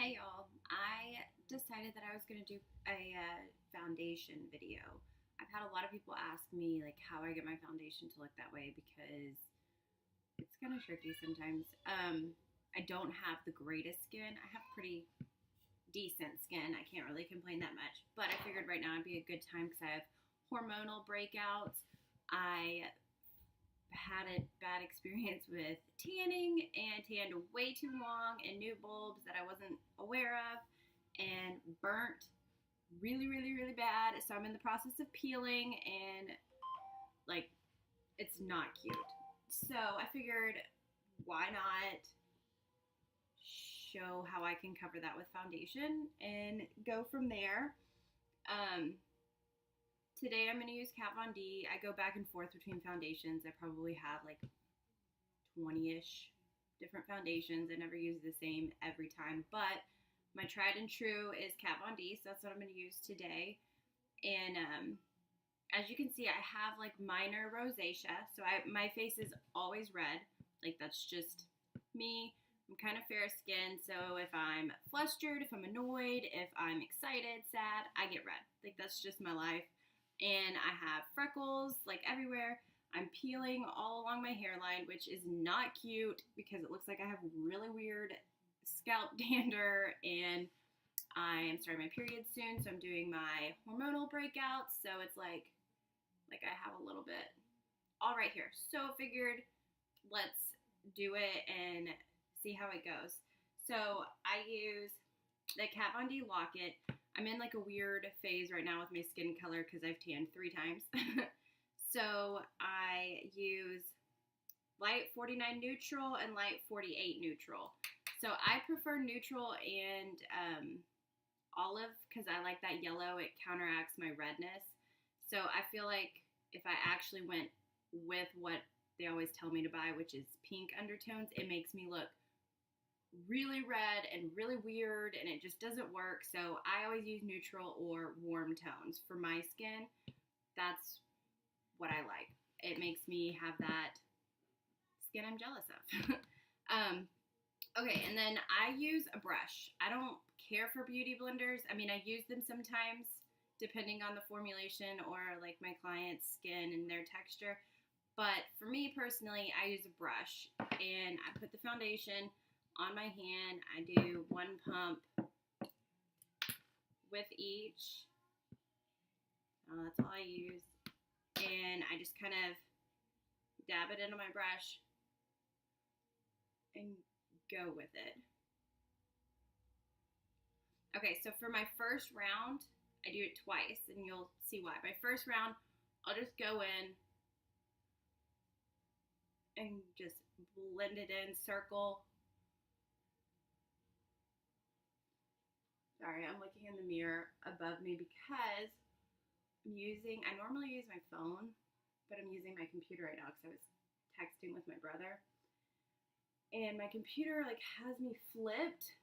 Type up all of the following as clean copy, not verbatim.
Hey y'all, I decided that I was going to do a foundation video. I've had a lot of people ask me like how I get my foundation to look that way because it's kind of tricky sometimes. I don't have the greatest skin. I have pretty decent skin. I can't really complain that much, but I figured right now would be a good time because I have hormonal breakouts. I had a bad experience with tanning and tanned way too long and new bulbs that I wasn't aware of and burnt really bad. So I'm in the process of peeling and like it's not cute. So I figured why not show how I can cover that with foundation and go from there. Um, Today I'm going to use Kat Von D. I go back and forth between foundations. I probably have like 20-ish different foundations. I never use the same every time, but my tried and true is Kat Von D, so that's what I'm going to use today. And as you can see, I have like minor rosacea, so my face is always red. Like that's just me. I'm kind of fair skinned, so if I'm flustered, if I'm annoyed, if I'm excited, sad, I get red. Like that's just my life. And I have freckles like everywhere. I'm peeling all along my hairline, which is not cute because it looks like I have really weird scalp dander, and I am starting my period soon, so I'm doing my hormonal breakouts, so it's like I have a little bit all right here. So I figured let's do it and see how it goes. So I use the Kat Von D Locket. I'm in like a weird phase right now with my skin color because I've tanned 3 times. So I use light 49 neutral and light 48 neutral. So I prefer neutral and olive because I like that yellow. It counteracts my redness. So I feel like if I actually went with what they always tell me to buy, which is pink undertones, it makes me look really red and really weird, and it just doesn't work. So I always use neutral or warm tones for my skin. That's what I like. It makes me have that skin I'm jealous of. Okay, and then I use a brush. I don't care for beauty blenders. I mean, I use them sometimes depending on the formulation or like my client's skin and their texture. But for me personally, I use a brush and I put the foundation on my hand. I do 1 pump with each. That's all I use. And I just kind of dab it into my brush and go with it. Okay, so for my first round, I do it twice, and you'll see why. My first round, I'll just go in and just blend it in, circle. Sorry, I'm looking in the mirror above me because I normally use my phone, but I'm using my computer right now because I was texting with my brother. And my computer like has me flipped,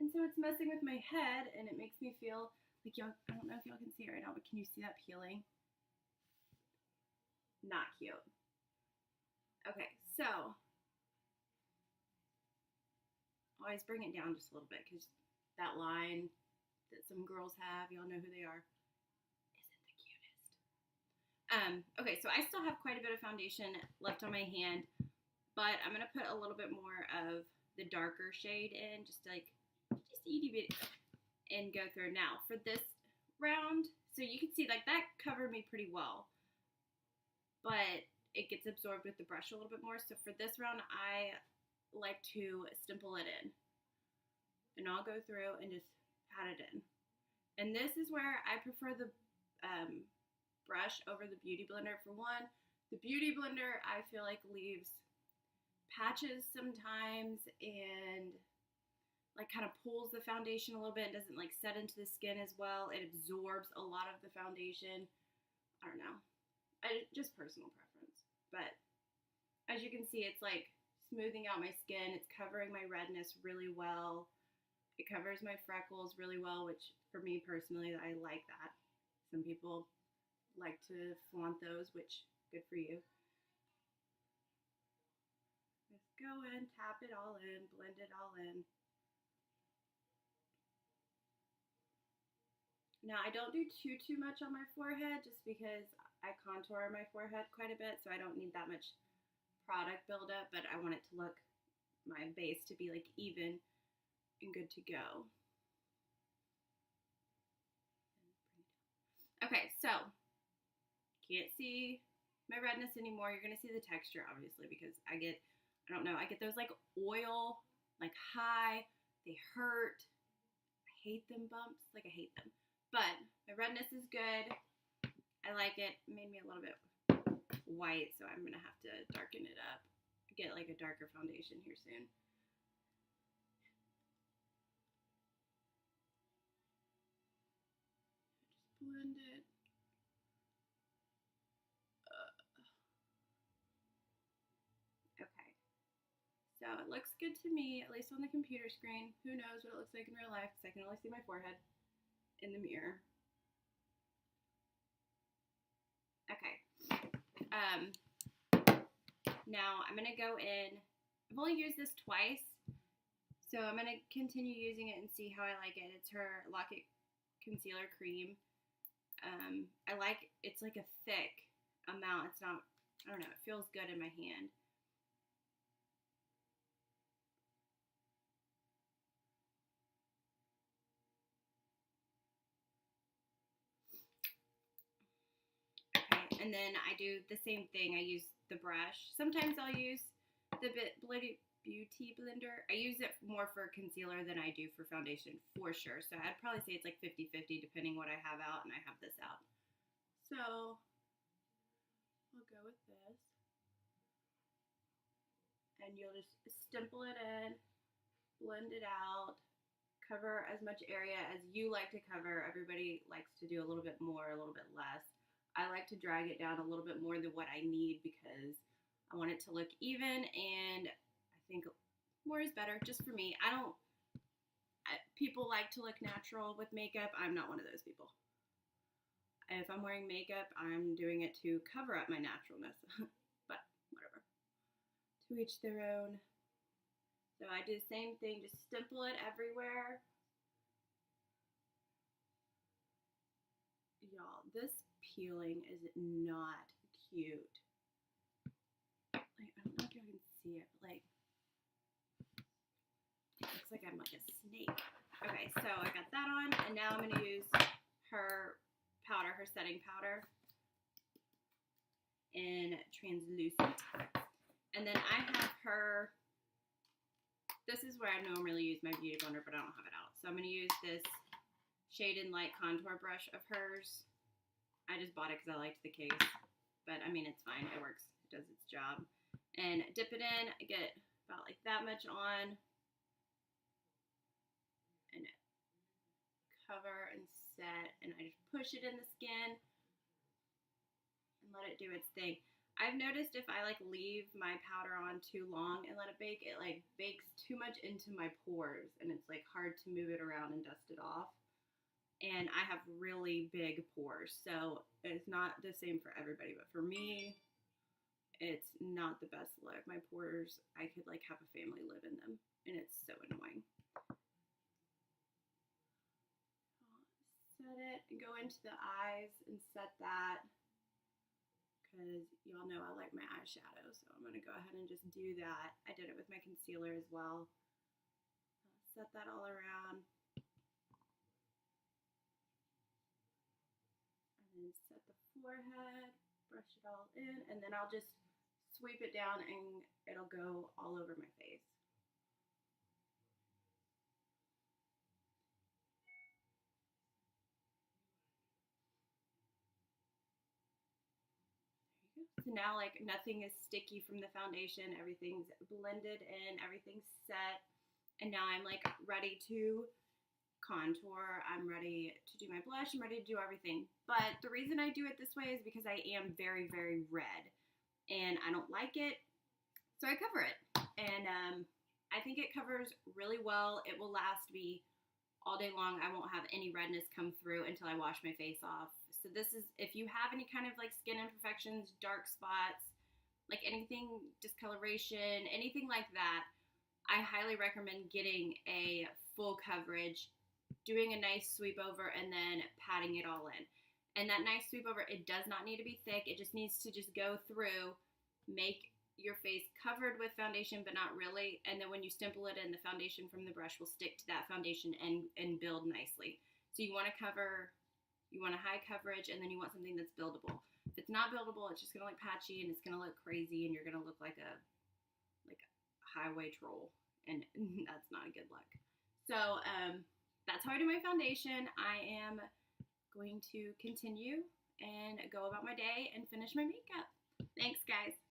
and so it's messing with my head, and it makes me feel like y'all, I don't know if y'all can see it right now, but can you see that peeling? Not cute. Okay, so always bring it down just a little bit because that line that some girls have, y'all know who they are, isn't the cutest. Okay, so I still have quite a bit of foundation left on my hand, but I'm going to put a little bit more of the darker shade in, just itty bitty, and go through. Now, for this round, so you can see like that covered me pretty well, but it gets absorbed with the brush a little bit more. So for this round, I like to stipple it in, and I'll go through and just pat it in. And this is where I prefer the brush over the beauty blender. For one, the beauty blender I feel like leaves patches sometimes and like kind of pulls the foundation a little bit. It doesn't like set into the skin as well. It absorbs a lot of the foundation. I don't know. Just personal preference. But as you can see, it's like smoothing out my skin. It's covering my redness really well. It covers my freckles really well, which for me personally, I like that. Some people like to flaunt those, which good for you. Just go in, tap it all in, blend it all in. Now, I don't do too much on my forehead just because I contour my forehead quite a bit, so I don't need that much product buildup, but I want it to look, my base to be like even and good to go. Okay, so can't see my redness anymore. You're gonna see the texture obviously because I get those like oil, like high, they hurt. I hate them bumps, like I hate them. But my redness is good. I like it. It made me a little bit white, so I'm gonna have to darken it up. Get like a darker foundation here soon. Just blend it. Okay. So it looks good to me, at least on the computer screen. Who knows what it looks like in real life because I can only see my forehead in the mirror. Okay. Now I'm gonna go in. I've only used this twice, so I'm gonna continue using it and see how I like it. It's her Lock It Concealer Cream. I like it's like a thick amount. It's not. I don't know. It feels good in my hand. Okay, and then I do the same thing. I use the brush. Sometimes I'll use the Beauty Blender. I use it more for concealer than I do for foundation, for sure. So I'd probably say it's like 50-50 depending what I have out, and I have this out. So I'll go with this. And you'll just stipple it in, blend it out, cover as much area as you like to cover. Everybody likes to do a little bit more, a little bit less. I like to drag it down a little bit more than what I need because I want it to look even, and I think more is better just for me. People like to look natural with makeup. I'm not one of those people. If I'm wearing makeup, I'm doing it to cover up my naturalness, but whatever. To each their own. So I do the same thing, just stipple it everywhere. Y'all, this peeling is not cute. Like, I don't know if you can see it, but like, it looks like I'm like a snake. Okay, so I got that on, and now I'm gonna use her powder, her setting powder in translucent. And then I have her, this is where I normally use my Beauty Blender, but I don't have it out. So I'm gonna use this Shade and Light contour brush of hers. I just bought it because I liked the case, but I mean, it's fine, it works, it does its job. And dip it in, I get about like that much on, and cover and set, and I just push it in the skin and let it do its thing. I've noticed if I like leave my powder on too long and let it bake, it like bakes too much into my pores, and it's like hard to move it around and dust it off. And I have really big pores, so it's not the same for everybody, but for me, it's not the best look. My pores, I could like have a family live in them, and it's so annoying. Set it and go into the eyes and set that, because y'all know I like my eyeshadow, so I'm going to go ahead and just do that. I did it with my concealer as well. Set that all around. And then set the forehead, brush it all in, and then I'll just sweep it down and it'll go all over my face. So now like nothing is sticky from the foundation, everything's blended in, everything's set, and now I'm like ready to contour, I'm ready to do my blush, I'm ready to do everything. But the reason I do it this way is because I am very, very red, and I don't like it, so I cover it. And I think it covers really well. It will last me all day long. I won't have any redness come through until I wash my face off. So this is, if you have any kind of like skin imperfections, dark spots, like anything, discoloration, anything like that, I highly recommend getting a full coverage doing a nice sweep over and then patting it all in. And that nice sweep over, it does not need to be thick. It just needs to just go through, make your face covered with foundation, but not really. And then when you stipple it in, the foundation from the brush will stick to that foundation and build nicely. So you want to cover, you want a high coverage, and then you want something that's buildable. If it's not buildable, it's just going to look patchy and it's going to look crazy and you're going to look like a highway troll. And that's not a good look. So that's how I do my foundation. I am going to continue and go about my day and finish my makeup. Thanks, guys.